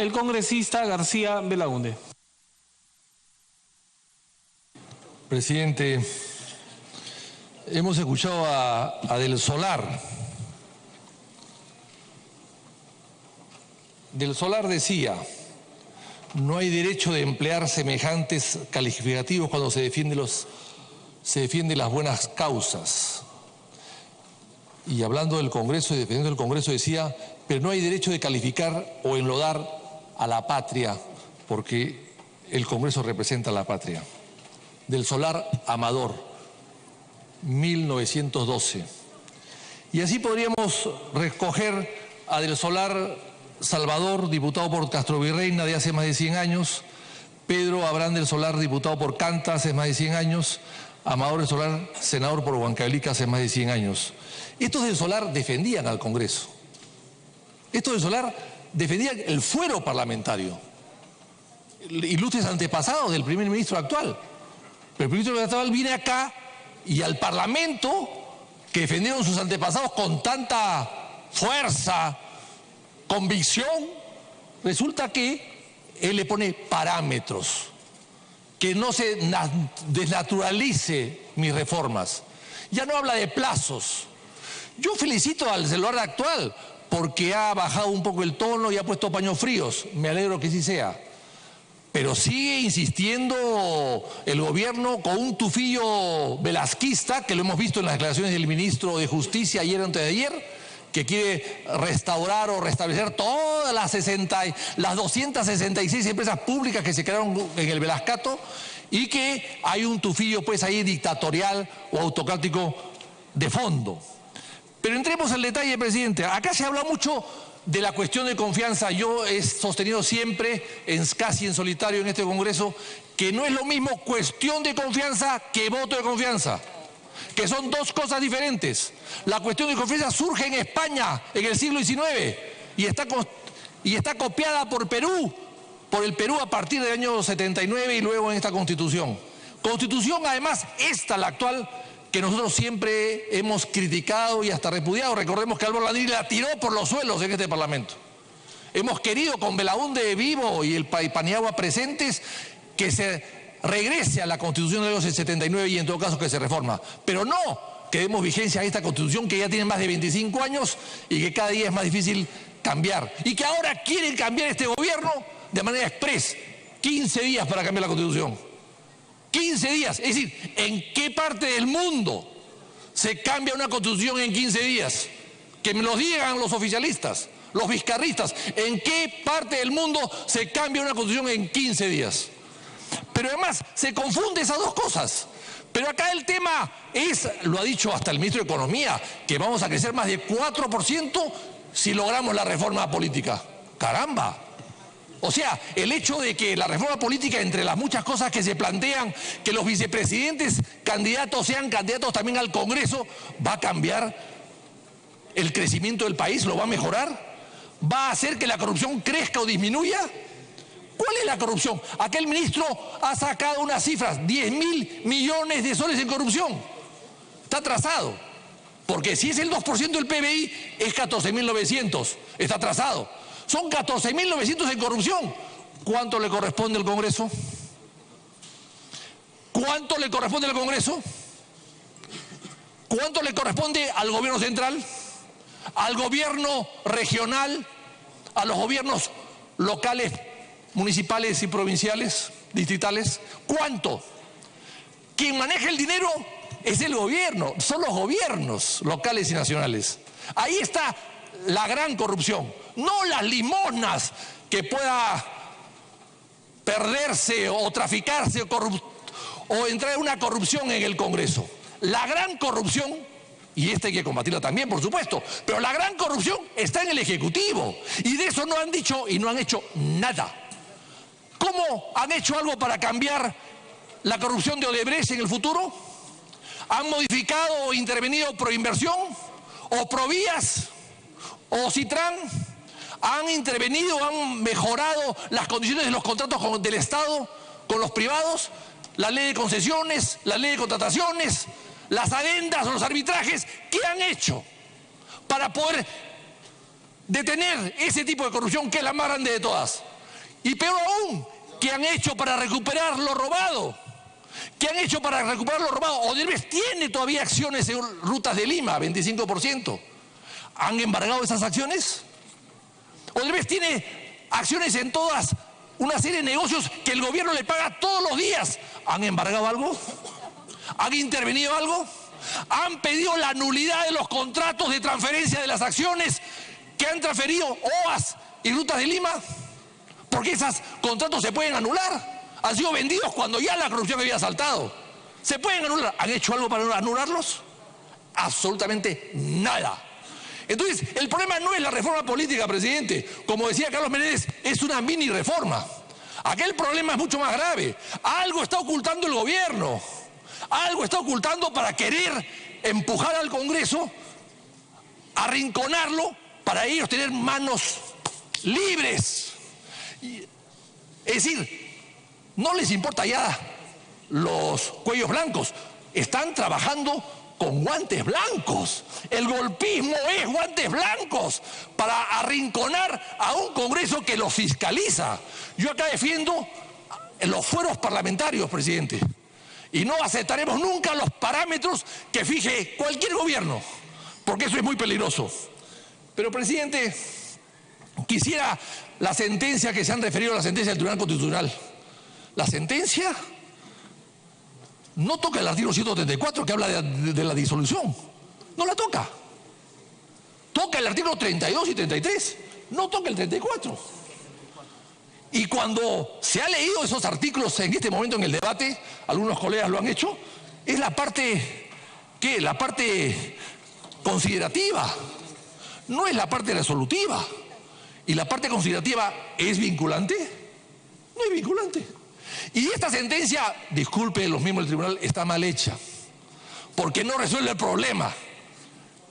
el congresista García Belaunde. Presidente, hemos escuchado a Del Solar. Del Solar decía: no hay derecho de emplear semejantes calificativos cuando se defienden las buenas causas. Y hablando del Congreso y defendiendo el Congreso decía: pero no hay derecho de calificar o enlodar a la patria, porque el Congreso representa a la patria. Del Solar Amador, 1912. Y así podríamos recoger a Del Solar Salvador, diputado por Castrovirreina de hace más de 100 años, Pedro Abraham Del Solar, diputado por Canta hace más de 100 años, Amador Del Solar, senador por Huancavelica hace más de 100 años. Estos Del Solar defendían al Congreso. Estos Del Solar defendían el fuero parlamentario. Ilustres antepasados del primer ministro actual. Pero el primer ministro actual viene acá y al Parlamento, que defendieron sus antepasados con tanta fuerza, convicción, resulta que él le pone parámetros, que no se desnaturalice mis reformas. Ya no habla de plazos. Yo felicito al celular actual porque ha bajado un poco el tono y ha puesto paños fríos. Me alegro que sí sea. Pero sigue insistiendo el gobierno con un tufillo velasquista, que lo hemos visto en las declaraciones del ministro de Justicia ayer o antes de ayer, que quiere restaurar o restablecer todas las 266 empresas públicas que se crearon en el Velascato, y que hay un tufillo pues ahí dictatorial o autocrático de fondo. Pero entremos al detalle, presidente. Acá se habla mucho de la cuestión de confianza. Yo he sostenido siempre, casi en solitario en este Congreso, que no es lo mismo cuestión de confianza que voto de confianza, que son dos cosas diferentes. La cuestión de confianza surge en España en el siglo XIX y está copiada por el Perú a partir del año 79 y luego en esta Constitución. Constitución, además, la actual, que nosotros siempre hemos criticado y hasta repudiado. Recordemos que Álvaro Landín la tiró por los suelos en este Parlamento. Hemos querido, con Belaunde vivo y el Paniagua presentes, que se regrese a la Constitución del año 79 y en todo caso que se reforma. Pero no que demos vigencia a esta Constitución que ya tiene más de 25 años y que cada día es más difícil cambiar. Y que ahora quieren cambiar este gobierno de manera express. 15 días para cambiar la Constitución. 15 días. Es decir, ¿en qué parte del mundo se cambia una Constitución en 15 días? Que me lo digan los oficialistas, los vizcarristas. ¿En qué parte del mundo se cambia una Constitución en 15 días? Pero además se confunde esas dos cosas. Pero acá el tema es, lo ha dicho hasta el ministro de Economía, que vamos a crecer más de 4% si logramos la reforma política. ¡Caramba! O sea, el hecho de que la reforma política, entre las muchas cosas que se plantean, que los vicepresidentes candidatos sean candidatos también al Congreso, ¿va a cambiar el crecimiento del país? ¿Lo va a mejorar? ¿Va a hacer que la corrupción crezca o disminuya? ¿Cuál es la corrupción? Aquel ministro ha sacado unas cifras, 10.000 millones de soles en corrupción. Está atrasado, porque si es el 2% del PBI, es 14.900, está atrasado. Son 14.900 en corrupción. ¿Cuánto le corresponde al Congreso? ¿Cuánto le corresponde al Congreso? ¿Cuánto le corresponde al gobierno central? ¿Al gobierno regional? ¿A los gobiernos locales, municipales y provinciales, distritales? ¿Cuánto? Quien maneja el dinero es el gobierno, son los gobiernos locales y nacionales. Ahí está la gran corrupción, no las limosnas que pueda perderse o traficarse o entrar en una corrupción en el Congreso. La gran corrupción, y esta hay que combatirla también, por supuesto, pero la gran corrupción está en el Ejecutivo, y de eso no han dicho y no han hecho nada. ¿Cómo han hecho algo para cambiar la corrupción de Odebrecht en el futuro? ¿Han modificado o intervenido Proinversión o Provías o Citran? ¿Han intervenido, han mejorado las condiciones de los contratos del Estado con los privados? La ley de concesiones, la ley de contrataciones, las adendas o los arbitrajes. ¿Qué han hecho para poder detener ese tipo de corrupción que es la más grande de todas? Y peor aún, ¿qué han hecho para recuperar lo robado? ¿Qué han hecho para recuperar lo robado? Odebrecht tiene todavía acciones en Rutas de Lima, 25%. ¿Han embargado esas acciones? Odebrecht tiene acciones en todas una serie de negocios que el gobierno le paga todos los días. ¿Han embargado algo? ¿Han intervenido algo? ¿Han pedido la nulidad de los contratos de transferencia de las acciones que han transferido OAS y Rutas de Lima? Porque esos contratos se pueden anular. Han sido vendidos cuando ya la corrupción había saltado. ¿Se pueden anular? ¿Han hecho algo para anularlos? Absolutamente nada. Entonces, el problema no es la reforma política, presidente. Como decía Carlos Menéndez, es una mini reforma. Aquel problema es mucho más grave. Algo está ocultando el gobierno. Algo está ocultando para querer empujar al Congreso, arrinconarlo, para ellos tener manos libres. Es decir, no les importa ya los cuellos blancos. Están trabajando con guantes blancos. El golpismo es guantes blancos para arrinconar a un Congreso que los fiscaliza. Yo acá defiendo los fueros parlamentarios, presidente, y no aceptaremos nunca los parámetros que fije cualquier gobierno, porque eso es muy peligroso. Pero, presidente, quisiera la sentencia que se han referido a la sentencia del Tribunal Constitucional. La sentencia no toca el artículo 134 que habla de la disolución. No la toca. Toca el artículo 32 y 33. No toca el 34. Y cuando se ha leído esos artículos en este momento en el debate, algunos colegas lo han hecho, es la parte, ¿qué? La parte considerativa. No es la parte resolutiva. ¿Y la parte considerativa es vinculante? No es vinculante. Y esta sentencia, disculpe los miembros del tribunal, está mal hecha, porque no resuelve el problema.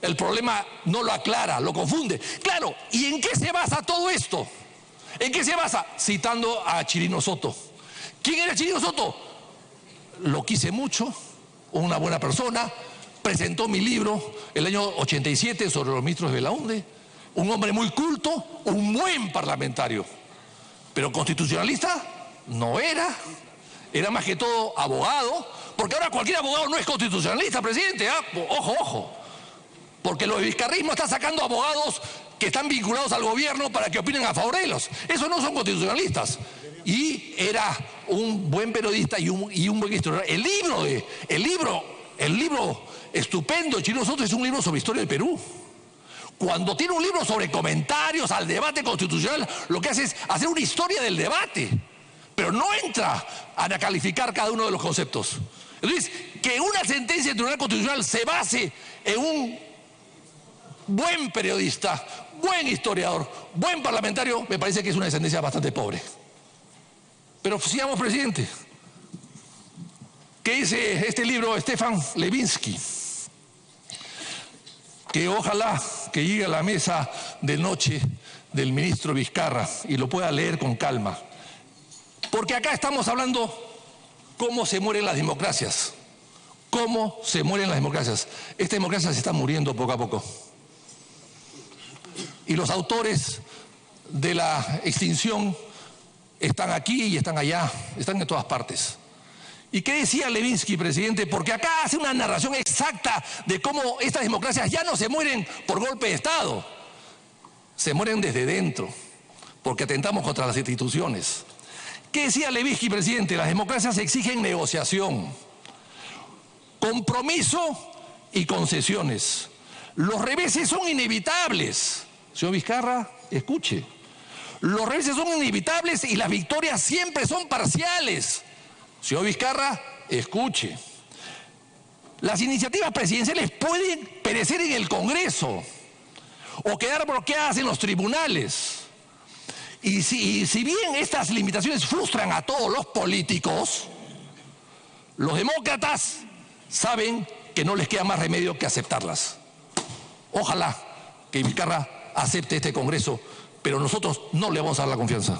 El problema no lo aclara, lo confunde. Claro, ¿y en qué se basa todo esto? ¿En qué se basa? Citando a Chirino Soto. ¿Quién era Chirino Soto? Lo quise mucho, una buena persona, presentó mi libro el año 87 sobre los ministros de Belaúnde, un hombre muy culto, un buen parlamentario, pero constitucionalista no era. Era más que todo abogado, porque ahora cualquier abogado no es constitucionalista, presidente, ¿eh? Ojo, ojo, porque el vizcarrismo está sacando abogados que están vinculados al gobierno para que opinen a favor de ellos. Esos no son constitucionalistas. Y era un buen periodista y un buen historiador. El libro estupendo de Chirino Soto es un libro sobre historia del Perú. Cuando tiene un libro sobre comentarios al debate constitucional, lo que hace es hacer una historia del debate, pero no entra a calificar cada uno de los conceptos. Entonces, que una sentencia del Tribunal Constitucional se base en un buen periodista, buen historiador, buen parlamentario, me parece que es una sentencia bastante pobre. Pero sigamos, presidente. ¿Qué dice este libro Stefan Levinsky? Que ojalá que llegue a la mesa de noche del ministro Vizcarra y lo pueda leer con calma. Porque acá estamos hablando cómo se mueren las democracias. Cómo se mueren las democracias. Esta democracia se está muriendo poco a poco. Y los autores de la extinción están aquí y están allá, están en todas partes. ¿Y qué decía Levinsky, presidente? Porque acá hace una narración exacta de cómo estas democracias ya no se mueren por golpe de Estado. Se mueren desde dentro, porque atentamos contra las instituciones. ¿Qué decía Levinsky, presidente? Las democracias exigen negociación, compromiso y concesiones. Los reveses son inevitables. Señor Vizcarra, escuche. Los reveses son inevitables y las victorias siempre son parciales. Señor Vizcarra, escuche. Las iniciativas presidenciales pueden perecer en el Congreso o quedar bloqueadas en los tribunales. Y si bien estas limitaciones frustran a todos los políticos, los demócratas saben que no les queda más remedio que aceptarlas. Ojalá que Vizcarra acepte este Congreso, pero nosotros no le vamos a dar la confianza.